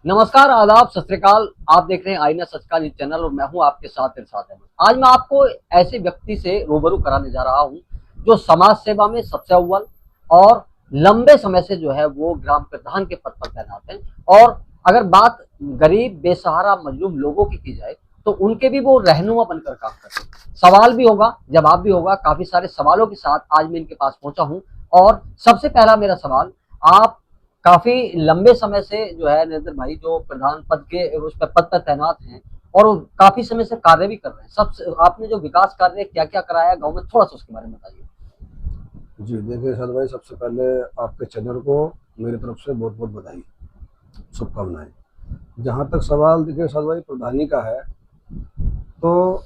नमस्कार, आदाब, सत श्री अकाल। आप देख रहे हैं आईना सच का न्यूज चैनल और मैं हूं आपके साथ इरशाद अहमद। आज मैं आपको ऐसे व्यक्ति से रूबरू कराने जा रहा हूं जो समाज सेवा में सबसे अव्वल और लंबे समय से जो है वो ग्राम प्रधान के पद पर तैनात हैं। और अगर बात गरीब बेसहारा मजलूम लोगों की जाए तो उनके भी वो रहनुमा बनकर काम करते हैं। सवाल भी होगा, जवाब भी होगा। काफी सारे सवालों के साथ आज मैं इनके पास पहुंचा हूं। और सबसे पहला मेरा सवाल, आप काफी लंबे समय से जो है नरेंद्र भाई जो प्रधान पद के उस पर पद पर तैनात हैं और वो काफी समय से कार्य भी कर रहे हैं। सब आपने जो विकास कार्य क्या क्या कराया गांव में, थोड़ा सा उसके बारे में बताइए। जी देखिए साद भाई, सबसे पहले आपके चैनल को मेरी तरफ से बहुत बहुत बधाई, शुभकामनाएं। जहाँ तक सवाल देखिए साद भाई प्रधानी का है, तो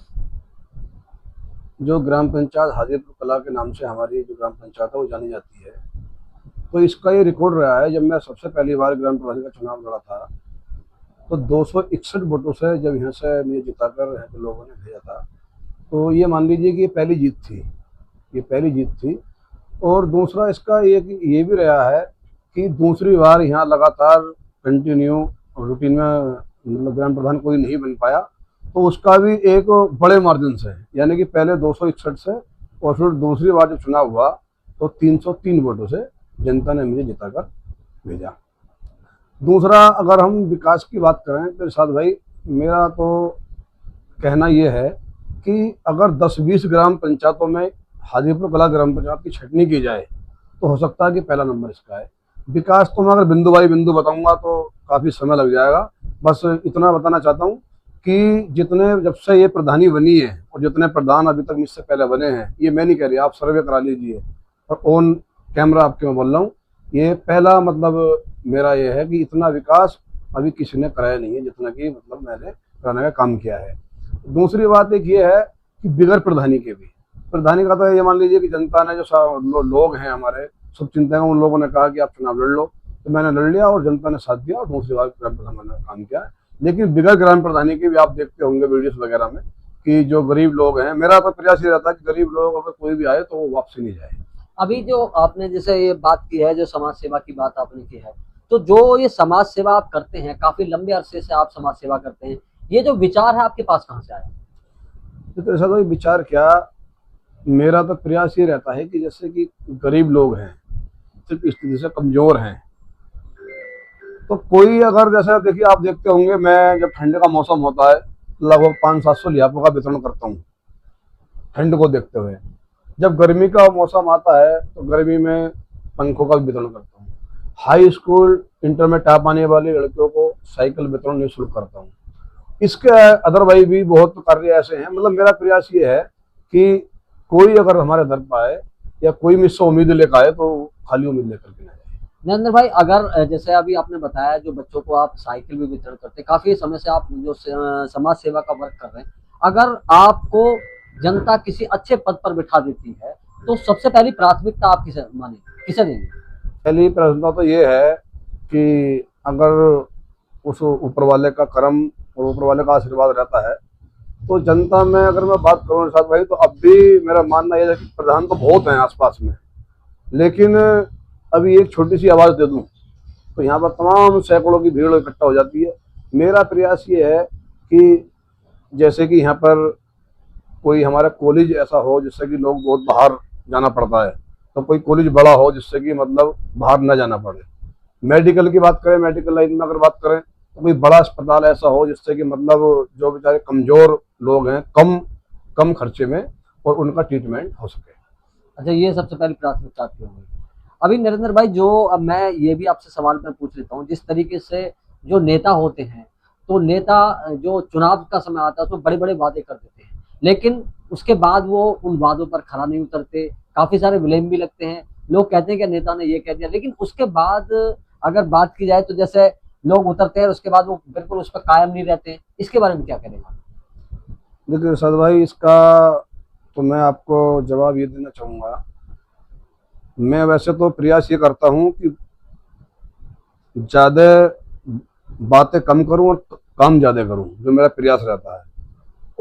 जो ग्राम पंचायत हाजीपुर कला के नाम से हमारी जो ग्राम पंचायत है वो जानी जाती है, तो इसका ये रिकॉर्ड रहा है। जब मैं सबसे पहली बार ग्राम प्रधान का चुनाव लड़ा था तो 261 वोटों से जब यहाँ से मुझे जिताकर यहाँ के लोगों ने भेजा था, तो ये मान लीजिए कि ये पहली जीत थी, ये पहली जीत थी। और दूसरा इसका ये भी रहा है कि दूसरी बार यहाँ लगातार कंटिन्यू रूटीन में मतलब ग्राम प्रधान कोई नहीं बन पाया, तो उसका भी एक बड़े मार्जिन से, यानी कि पहले 261 से और फिर दूसरी बार जब चुनाव हुआ तो 303 वोटों से जनता ने मुझे जिताकर भेजा। दूसरा, अगर हम विकास की बात करें तो इरशाद भाई, मेरा तो कहना यह है कि अगर 10-20 ग्राम पंचायतों में हाजीपुर कला ग्राम पंचायत की छटनी की जाए तो हो सकता है कि पहला नंबर इसका है। विकास तो मैं अगर बिंदु बाई बिंदु बताऊंगा तो काफ़ी समय लग जाएगा। बस इतना बताना चाहता हूँ कि जितने जब से ये प्रधानी बनी है और जितने प्रधान अभी तक मुझसे पहले बने हैं, ये मैं नहीं कह रही, आप सर्वे करा लीजिए और ऑन कैमरा आपके मैं बोल रहा हूँ, ये पहला मतलब मेरा ये है कि इतना विकास अभी किसी ने कराया नहीं है जितना कि मतलब मैंने कराने का काम किया है। दूसरी बात एक ये है कि बिगड़ प्रधानी के भी, प्रधानी का तो ये मान लीजिए कि जनता ने जो लोग हैं हमारे सब चिंता उन लोगों ने कहा कि आप चुनाव लड़ लो, तो मैंने लड़ लिया और जनता ने साथ दिया और दूसरी बार ग्राम प्रधान मैंने काम किया। लेकिन बिगड़ ग्राम प्रधानी की भी आप देखते होंगे वीडियोस वगैरह में कि जो गरीब लोग हैं, मेरा तो प्रयास ये रहता है कि गरीब लोग अगर कोई भी आए तो वो वापसी नहीं जाए। अभी जो आपने जैसे ये बात की है, जो समाज सेवा की बात आपने की है, तो जो ये समाज सेवा आप करते हैं, काफी लंबे अरसे से आप समाज सेवा करते हैं, ये जो विचार है आपके पास कहाँ से आया? तो ऐसा कोई विचार क्या, मेरा तो प्रयास ये रहता है कि जैसे कि गरीब लोग हैं, सिर्फ स्थिति से कमजोर हैं, तो कोई अगर जैसे देखिए आप देखते होंगे, मैं जब ठंड का मौसम होता है लगभग 500-700 लिहाफों का वितरण करता हूँ ठंड को देखते हुए। जब गर्मी का मौसम आता है तो गर्मी में पंखों का भी वितरण करता हूँ। हाई स्कूल इंटर में टॉप आने वाली लड़कियों को साइकिल वितरण निःशुल्क करता हूँ। इसके अदरवाइज भी बहुत कार्य ऐसे हैं। मतलब मेरा प्रयास ये है कि कोई अगर हमारे दर पर आए या कोई मुझसे उम्मीद लेकर आए तो खाली उम्मीद लेकर के ना जाए। नरेंद्र भाई, अगर जैसे अभी आपने बताया जो बच्चों को आप साइकिल भी वितरण करते हैं, काफी समय से आप जो समाज सेवा का वर्क कर रहे हैं, अगर आपको जनता किसी अच्छे पद पर बिठा देती है तो सबसे पहली प्राथमिकता आप किसे माने, किसे देंगे? पहली प्राथमिकता तो ये है कि अगर उस ऊपर वाले का करम और ऊपर वाले का आशीर्वाद रहता है तो जनता में अगर मैं बात करूँ साथ भाई, तो अब भी मेरा मानना यह है कि प्रधान तो बहुत हैं आसपास में, लेकिन अभी एक छोटी सी आवाज़ दे दूं तो यहाँ पर तमाम सैकड़ों की भीड़ इकट्ठा हो जाती है। मेरा प्रयास ये है कि जैसे कि यहाँ पर कोई हमारा कॉलेज ऐसा हो जिससे कि लोग बहुत बाहर जाना पड़ता है, तो कोई कॉलेज बड़ा हो जिससे कि मतलब बाहर ना जाना पड़े। मेडिकल की बात करें, मेडिकल लाइन में अगर बात करें तो कोई बड़ा अस्पताल ऐसा हो जिससे कि मतलब जो बेचारे कमजोर लोग हैं कम कम खर्चे में और उनका ट्रीटमेंट हो सके। अच्छा, ये सबसे पहली प्राथमिकता आपकी होगी। अभी नरेंद्र भाई, जो अब मैं ये भी आपसे सवाल मैं पूछ लेता हूँ, जिस तरीके से जो नेता होते हैं, तो नेता जो चुनाव का समय आता है उसमें बड़े बड़े वादे कर देते हैं, लेकिन उसके बाद वो उन वादों पर खरा नहीं उतरते। काफी सारे विलेम भी लगते हैं। लोग कहते हैं कि नेता ने ये कह दिया, लेकिन उसके बाद अगर बात की जाए तो जैसे लोग उतरते हैं, उसके बाद वो बिल्कुल उस पर कायम नहीं रहते। इसके बारे में क्या करेंगे? देखिए सद भाई, इसका तो मैं आपको जवाब ये देना चाहूँगा। मैं वैसे तो प्रयास ये करता हूँ कि ज़्यादा बातें कम करूँ और काम ज़्यादा करूँ, जो मेरा प्रयास रहता है।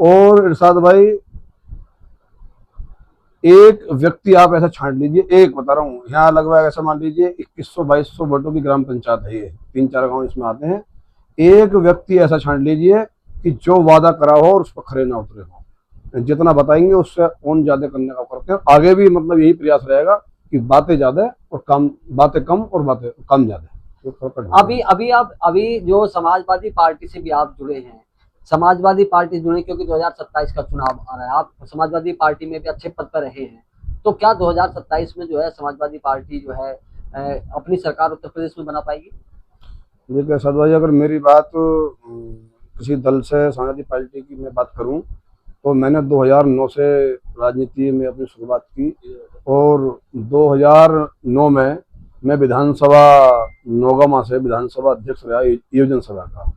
और इरशाद भाई, एक व्यक्ति आप ऐसा छांट लीजिए, एक बता रहा हूँ, यहाँ लगभग ऐसा मान लीजिए 2100-2200 वोटों की ग्राम पंचायत है, ये 3-4 गांव इसमें आते हैं। एक व्यक्ति ऐसा छांट लीजिए कि जो वादा करा हो और उस पर खरे ना उतरे हो। जितना बताएंगे उससे और ज्यादा करने का करते हैं। आगे भी मतलब यही प्रयास रहेगा कि बातें ज्यादा और काम, बातें कम और बातें काम ज्यादा। अभी जो समाजवादी पार्टी से भी आप जुड़े हैं, समाजवादी पार्टी जुड़े क्योंकि 2027 का चुनाव आ रहा है, आप समाजवादी पार्टी में भी अच्छे पद पर रहे हैं, तो क्या 2027 में जो है समाजवादी पार्टी जो है अपनी सरकार उत्तर प्रदेश में बना पाएगी? देखिए सद भाई, अगर मेरी बात किसी दल से समाजवादी पार्टी की मैं बात करूं तो मैंने 2009 से राजनीति में अपनी शुरुआत की और 2009 में मैं विधानसभा नौगामा से विधानसभा अध्यक्ष रहा योजना सभा का।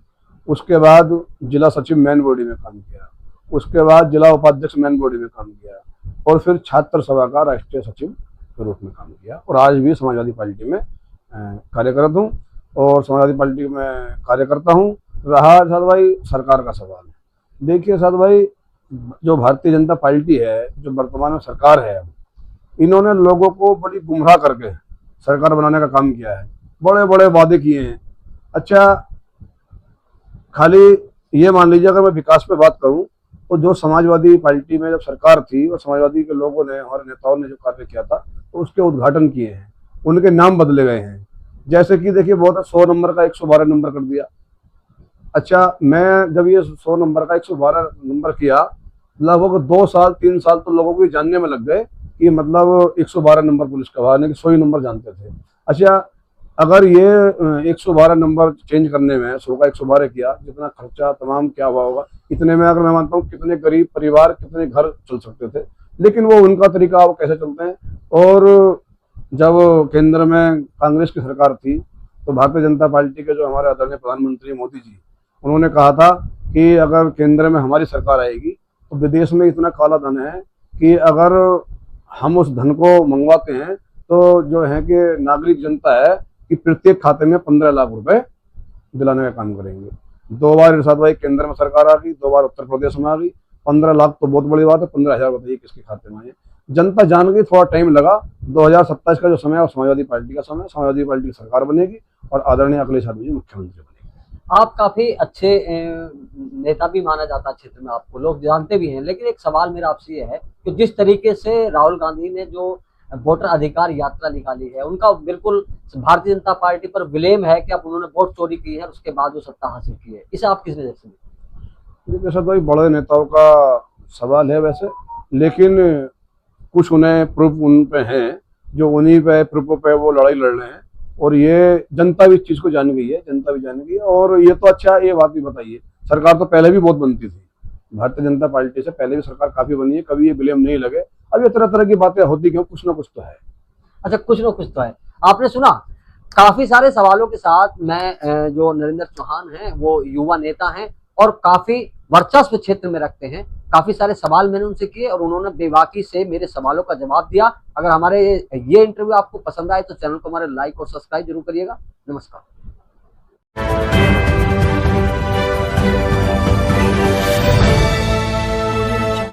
उसके बाद जिला सचिव मेन बॉडी में काम किया, उसके बाद जिला उपाध्यक्ष मेन बॉडी में काम किया और फिर छात्र सभा का राष्ट्रीय सचिव के रूप में काम किया और आज भी समाजवादी पार्टी में कार्यरत हूँ और समाजवादी पार्टी में कार्य करता हूँ। रहा साद भाई सरकार का सवाल, देखिए साद भाई, जो भारतीय जनता पार्टी है, जो वर्तमान में सरकार है, इन्होंने लोगों को बड़ी गुमराह करके सरकार बनाने का काम किया है। बड़े बड़े वादे किए हैं। अच्छा, खाली ये मान लीजिए, अगर मैं विकास पे बात करूं तो जो समाजवादी पार्टी में जब सरकार थी और समाजवादी के लोगों ने, हमारे नेताओं ने जो कार्य किया था तो उसके उद्घाटन किए हैं, उनके नाम बदले गए हैं। जैसे कि देखिए, बहुत 100 नंबर का 112 नंबर कर दिया। अच्छा, मैं जब ये 100 नंबर का 112 नंबर किया, लगभग 2 साल 3 साल तो लोगों को जानने में लग गए कि मतलब 112 नंबर पुलिस का वाहन है, कि 100 ही नंबर जानते थे। अच्छा, अगर ये 112 नंबर चेंज करने में 100 का 112 किया, जितना खर्चा तमाम क्या हुआ होगा, इतने में अगर मैं मानता हूँ कितने गरीब परिवार, कितने घर चल सकते थे। लेकिन वो उनका तरीका, वो कैसे चलते हैं। और जब केंद्र में कांग्रेस की सरकार थी तो भारतीय जनता पार्टी के जो हमारे आदरणीय प्रधानमंत्री मोदी जी, उन्होंने कहा था कि अगर केंद्र में हमारी सरकार आएगी तो विदेश में इतना काला धन है कि अगर हम उस धन को मंगवाते हैं तो जो है कि नागरिक जनता है कि प्रत्येक खाते में 15 लाख रुपए दिलाने का काम करेंगे। 2 बार इरशाद भाई केंद्र में सरकार आ गई, 2 बार उत्तर प्रदेश में आ गई। 15 लाख तो बहुत बड़ी बात है, 15,000 बताइए किसके खाते में आए। जनता जान गई, थोड़ा टाइम लगा। 2027 का जो समय है वो समाजवादी पार्टी का समय, समाजवादी पार्टी की सरकार बनेगी और आदरणीय अखिलेश यादव जी मुख्यमंत्री बनेंगे। आप काफी अच्छे नेता भी माना जाता है क्षेत्र में, आपको लोग जानते भी हैं। लेकिन एक सवाल मेरा आपसे ये है कि जिस तरीके से राहुल गांधी ने जो वोटर अधिकार यात्रा निकाली है, उनका बिल्कुल भारतीय जनता पार्टी पर ब्लेम है कि अब उन्होंने वोट चोरी की है और उसके बाद वो सत्ता हासिल की है। इसे आप किस नजर से देखते? देखिए सर भाई, बड़े नेताओं का सवाल है वैसे, लेकिन कुछ उन्हें प्रूफ उन पे हैं, जो उन्हीं पे प्रूफों पे वो लड़ाई लड़ रहे हैं और ये जनता भी इस चीज को जान गई है, जनता भी जान गई है। और ये तो अच्छा, ये बात भी बताइए, सरकार तो पहले भी बहुत बनती थी, भारतीय जनता पार्टी से पहले भी सरकार काफी बनी है, कभी ये ब्लेम नहीं लगे। अब ये तरह तरह की बातें होती क्यों, कुछ ना कुछ तो है। अच्छा, कुछ ना कुछ तो है। आपने सुना, काफी सारे सवालों के साथ मैं जो नरेंद्र चौहान हैं वो युवा नेता हैं और काफी वर्चस्व क्षेत्र में रखते हैं। काफी सारे सवाल मैंने उनसे किए और उन्होंने बेबाकी से मेरे सवालों का जवाब दिया। अगर हमारे ये इंटरव्यू आपको पसंद आए तो चैनल को हमारे लाइक और सब्सक्राइब जरूर करिएगा। नमस्कार।